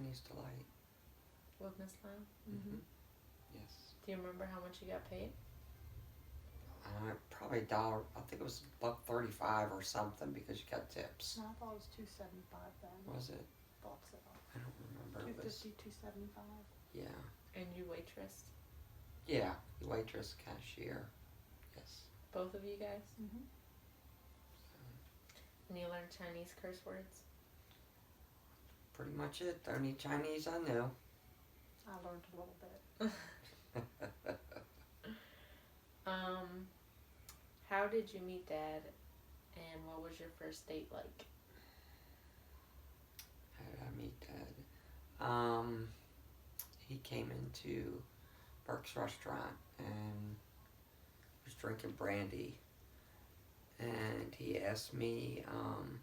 Chinese Delight. With Miss Lyle? Mm-hmm. Yes. Do you remember how much you got paid? Probably $1. I think it was $1.35 or something because you got tips. No, I thought it was $2.75 then. Was it? Thought so. I don't remember. $2.50, $2.75. Yeah. And you waitress? Yeah. You waitress, cashier. Yes. Both of you guys? Mm-hmm. And you learned Chinese curse words? Pretty much it. The only Chinese I knew. I learned a little bit. How did you meet Dad, and what was your first date like? How did I meet Dad? He came into Burke's restaurant and was drinking brandy. And he asked me, come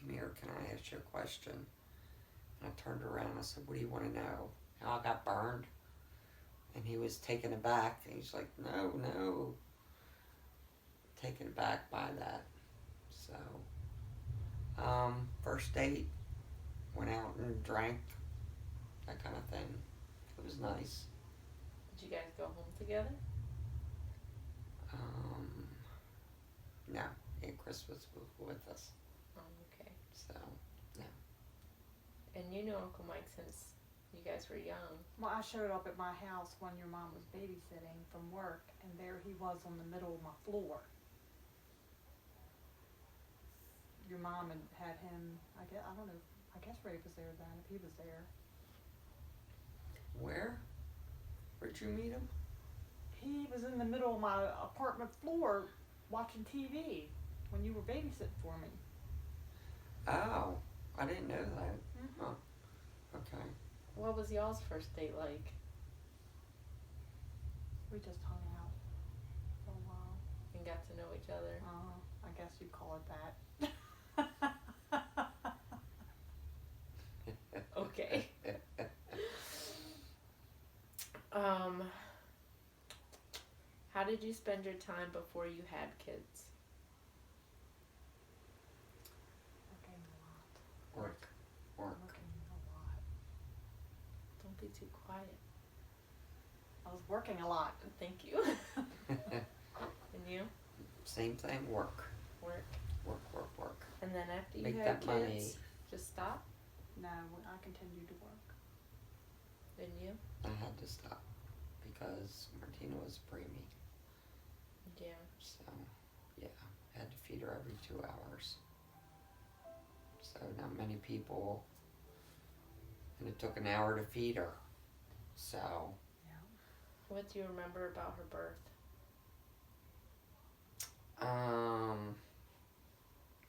here, can I ask you a question? And I turned around and I said, what do you want to know? How I got burned? And he was taken aback. And he's like, no. Taken aback by that. So, first date, went out and drank, that kind of thing. It was nice. Did you guys go home together? No, Aunt Chris was with us. Oh, okay. So, no. And you knew Uncle Mike since you guys were young. Well, I showed up at my house when your mom was babysitting from work, and there he was on the middle of my floor. Your mom had him, I guess Ray was there then, if he was there. Where? Where'd you meet him? He was in the middle of my apartment floor watching TV when you were babysitting for me. Oh, I didn't know that. Mm-hmm. Oh, okay. What was y'all's first date like? We just hung out for a while. And got to know each other? I guess you'd call it that. Okay. How did you spend your time before you had kids? Working a lot. Work. Working a lot. Don't be too quiet. I was working a lot. Thank you. And you? Same thing, work. Work. Work. And then after you Make had that kids, money. Just stop? No, I continued to work. And you? I had to stop because Martina was preemie. Yeah. So, yeah, I had to feed her every 2 hours. So, not many people, and it took an hour to feed her. So, Yeah. What do you remember about her birth?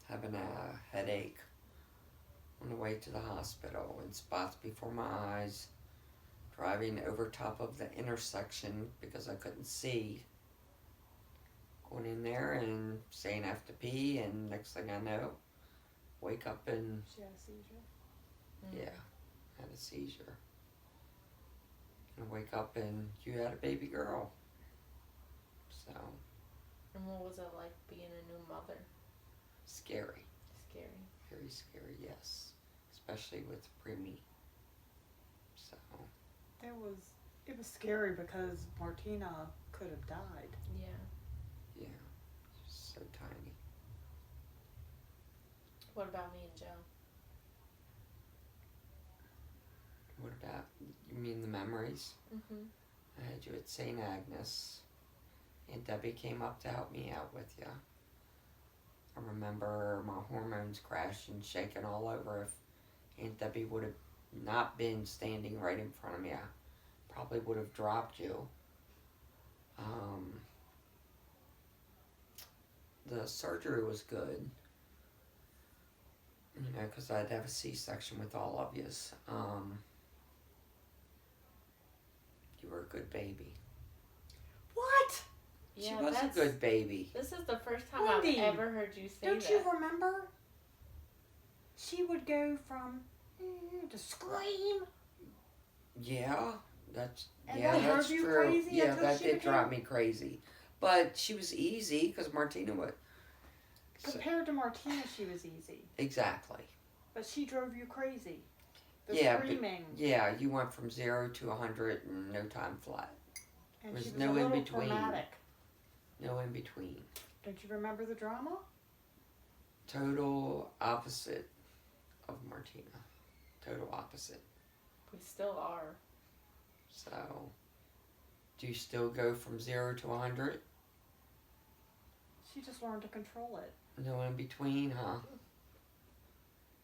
having a headache on the way to the hospital and spots before my eyes, driving over top of the intersection because I couldn't see, going in there and saying I have to pee, and next thing I know, wake up and She had a seizure. yeah, had a seizure. And wake up and you had a baby girl. So, And what was it like being a new mother? scary. Scary. Very scary, yes. Especially with preemie. So, It was scary because Martina could have died. Yeah. yeah, so tiny. What about me and Joe? What about, you mean the memories? Mm-hmm. I had you at St. Agnes. Aunt Debbie came up to help me out with you. I remember my hormones crashing, shaking all over. If Aunt Debbie would have not been standing right in front of me, I probably would have dropped you. The surgery was good, you know, because I'd have a C-section with all of yous. You were a good baby. What? She was a good baby. This is the first time Wendy, I've ever heard you say Don't that. you remember? She would go from to scream. Yeah, that's And yeah, that drove that's you true. crazy Yeah, until that she did drive became- me crazy. But she was easy because Martina would. So, Compared to Martina, she was easy, exactly. but she drove you crazy. The Yeah, but- screaming. Yeah, you went from 0 to 100 in no time flat. And There's she was no a in little between. dramatic. No in between. Don't you remember the drama? Total opposite of Martina. Total opposite. We still are. So, do you still go from 0 to 100? She just learned to control it. No in between, huh?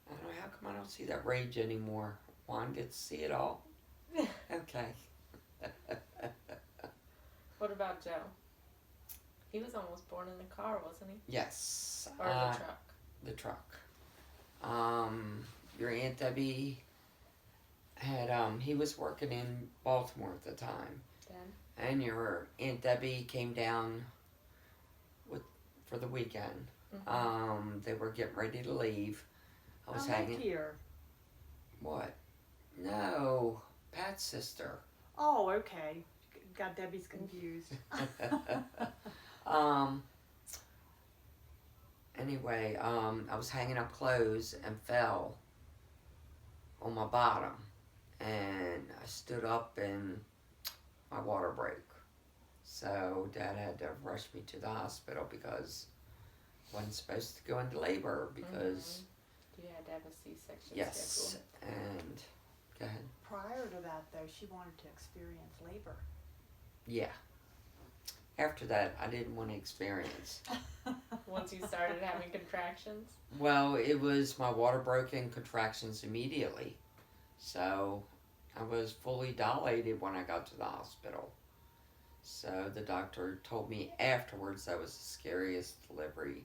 I don't know, how come I don't see that rage anymore? Juan gets to see it all? Okay. What about Joe? He was almost born in a car, wasn't he? Yes. Or the truck? The truck. Your Aunt Debbie had, he was working in Baltimore at the time. Dad? And your Aunt Debbie came down for the weekend. Mm-hmm. They were getting ready to leave. I was I hanging. lived here. What? No, Pat's sister. Oh, okay. Got Debbie's confused. Anyway, I was hanging up clothes and fell on my bottom, and I stood up and my water broke. So Dad had to rush me to the hospital because I wasn't supposed to go into labor because You had to have a C-section yes, schedule. and go ahead. Prior to that, though, she wanted to experience labor. Yeah. After that, I didn't want to experience. Once you started having contractions? Well, it was my water broke in contractions immediately. So I was fully dilated when I got to the hospital. So the doctor told me afterwards that was the scariest delivery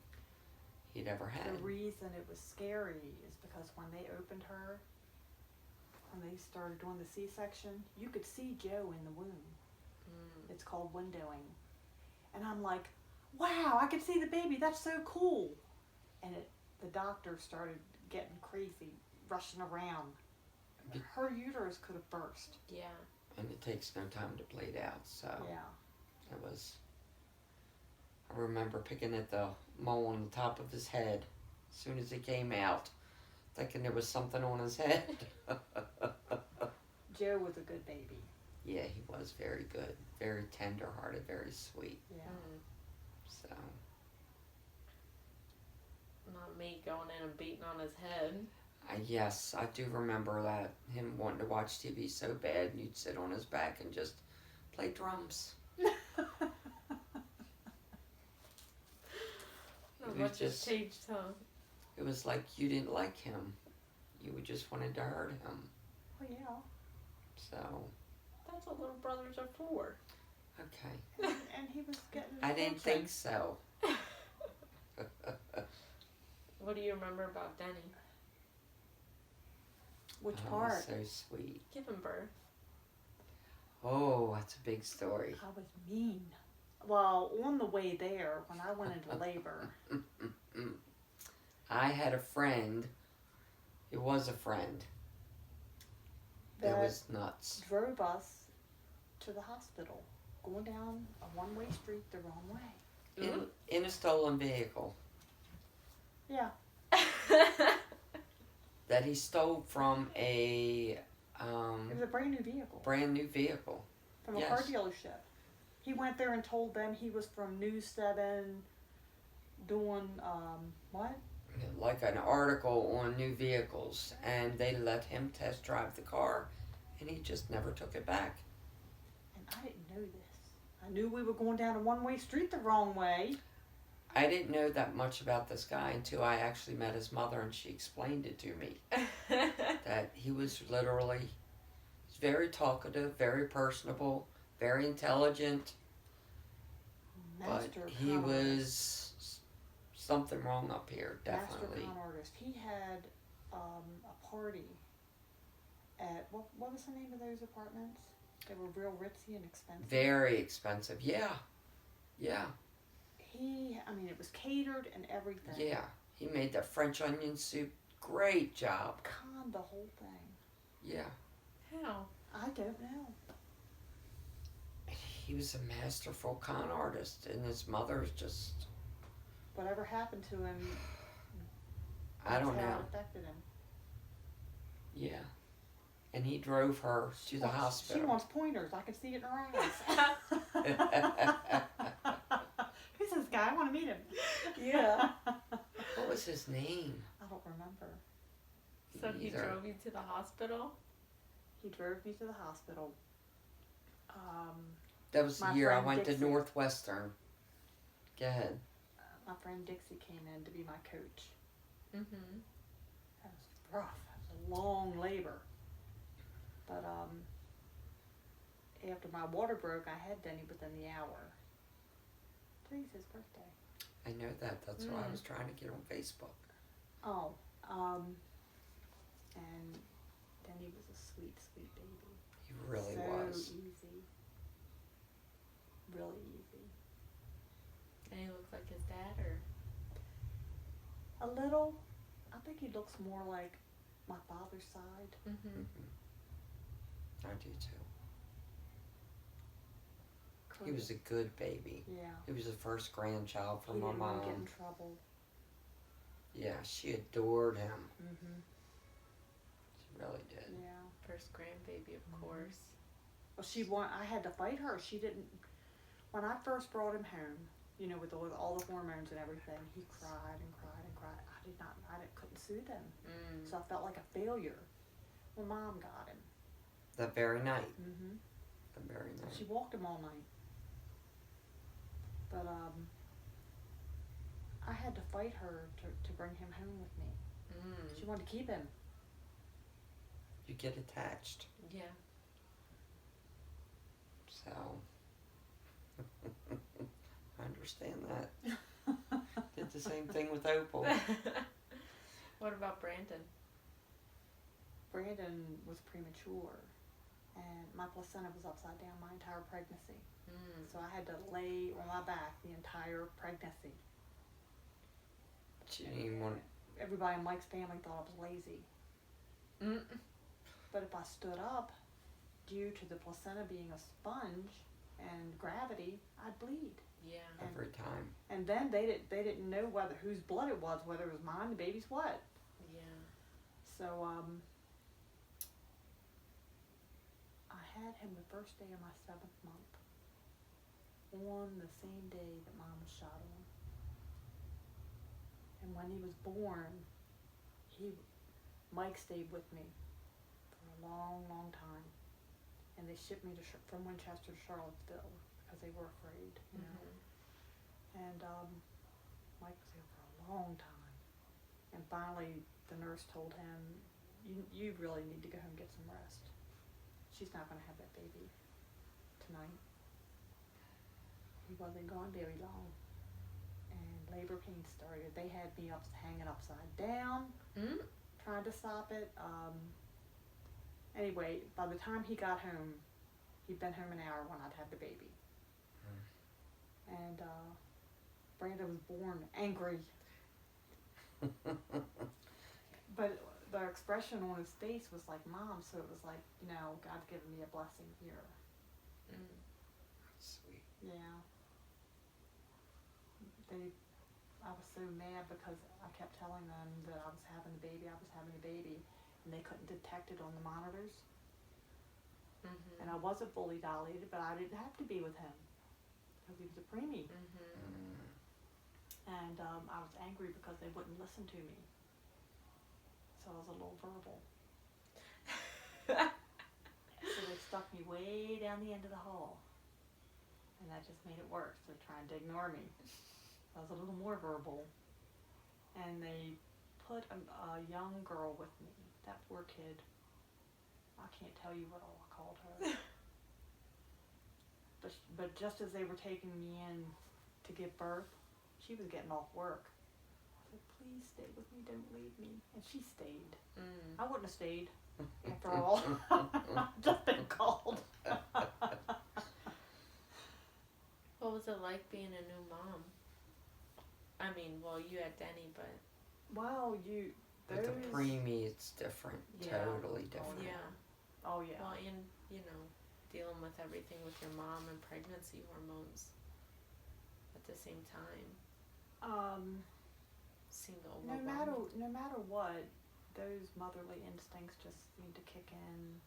he'd ever had. The reason it was scary is because when they opened her, when they started doing the C-section, you could see Joe in the womb. Mm. It's called windowing. And I'm like, wow, I can see the baby. That's so cool. And the doctor started getting crazy, rushing around. Her uterus could have burst. Yeah. And it takes no time to bleed out, so Yeah. it was. I remember picking at the mole on the top of his head as soon as he came out, thinking there was something on his head. Joe was a good baby. Yeah, he was very good, very tender-hearted, very sweet. Yeah. Mm. So Not me going in and beating on his head. yes, I do remember that, him wanting to watch TV so bad, and you'd sit on his back and just play drums. Not was much has just- changed, huh? It was like you didn't like him. You just wanted to hurt him. Well, yeah. So, That's what little brothers are for. okay. And he was getting I didn't attention. think so. What do you remember about Denny? Which Oh, part? so sweet. Giving birth. Oh, that's a big story. I was mean. Well, on the way there, when I went into labor, I had a friend. It was a friend. That that was nuts. drove us to the hospital, going down a one-way street the wrong way. In a stolen vehicle Yeah. that he stole from a It was a brand new vehicle brand new vehicle. from a yes. car dealership. He went there and told them he was from News 7 doing, what? Like an article on new vehicles, and they let him test drive the car, and he just never took it back. And I didn't know this. I knew we were going down a one-way street the wrong way. I didn't know that much about this guy until I actually met his mother, and she explained it to me. That he was literally very talkative, very personable, very intelligent, Master but he con artist. was something wrong up here, definitely. Master con artist. He had a party at what was the name of those apartments? They were real ritzy and expensive. Very expensive. Yeah. Yeah. I mean, it was catered and everything. Yeah. He made that French onion soup. Great job. Conned the whole thing. Yeah. How? I don't know. He was a masterful con artist, and his mother's just, Whatever happened to him, I don't that's how know. it affected him. Yeah. And he drove her to the She hospital. wants pointers. I can see it in her eyes. Who's this guy? I want to meet him. Yeah. What was his name? I don't remember. So he Either. drove you to the hospital? He drove me to the hospital. That was the My year I friend went to Dixie. Northwestern. Go ahead. My friend Dixie came in to be my coach. Mm-hmm. That was rough. That was a long labor. But after my water broke, I had Denny within the hour. Today's his birthday. I know that. That's why I was trying to get on Facebook. Oh, and Denny was a sweet, sweet baby. He really so was. easy. Really easy. And he looked like his dad, or? A little. I think he looks more like my father's side. Mm-hmm. I do too. He was a good baby. Yeah. He was the first grandchild He from my didn't want to get mom. in trouble. Yeah, she adored him. Mm-hmm. She really did. Yeah. First grandbaby, of Mhm. course. Well, I had to fight her. She didn't. When I first brought him home, with all the hormones and everything, he cried and cried and cried. Couldn't soothe him. Mm. So I felt like a failure. Well, Mom got him. That very night. Mm-hmm. That very night. She walked him all night. But I had to fight her to bring him home with me. Mm. She wanted to keep him. You get attached. Yeah. So. I understand that. Did the same thing with Opal. What about Brandon? Brandon was premature, and my placenta was upside down my entire pregnancy. Mm. So I had to lay on my back the entire pregnancy. She didn't even want. Everybody in Mike's family thought I was lazy. Mm. But if I stood up, due to the placenta being a sponge and gravity, I'd bleed. Yeah. Every time. And then they didn't know whose blood it was, whether it was mine, the baby's what. Yeah. So I had him the first day of my 7th month, on the same day that Mom was shot on. And when he was born, Mike stayed with me for a long, long time, and they shipped me from Winchester to Charlottesville because they were afraid, you know. Mm-hmm. And Mike was there for a long time, and finally the nurse told him, "You really need to go home and get some rest. She's not going to have that baby tonight." He wasn't gone very long, and labor pains started. They had me hanging upside down, Mm. trying to stop it. Anyway, by the time he got home, he'd been home an hour when I'd had the baby. And Brandon was born angry. But the expression on his face was like Mom, so it was like, God's given me a blessing here. Mm. Sweet. Yeah. I was so mad because I kept telling them that I was having a baby, and they couldn't detect it on the monitors. Mm-hmm. And I wasn't fully dilated, but I didn't have to be with him because he was a preemie. Mm-hmm. And I was angry because they wouldn't listen to me. So I was a little verbal. So they stuck me way down the end of the hall. And that just made it worse. They're trying to ignore me. I was a little more verbal. And they put a young girl with me. That poor kid. I can't tell you what all I called her. But just as they were taking me in to give birth, she was getting off work. I said, "Please stay with me, don't leave me." And she stayed. Mm. I wouldn't have stayed, after all. Just been called. What was it like being a new mom? I mean, well, you had Denny, but Wow, With the preemie, it's different. Yeah. Totally different. yeah. Oh yeah. Well, and dealing with everything with your mom and pregnancy hormones at the same time seemed No overwhelming. matter what, those motherly instincts just need to kick in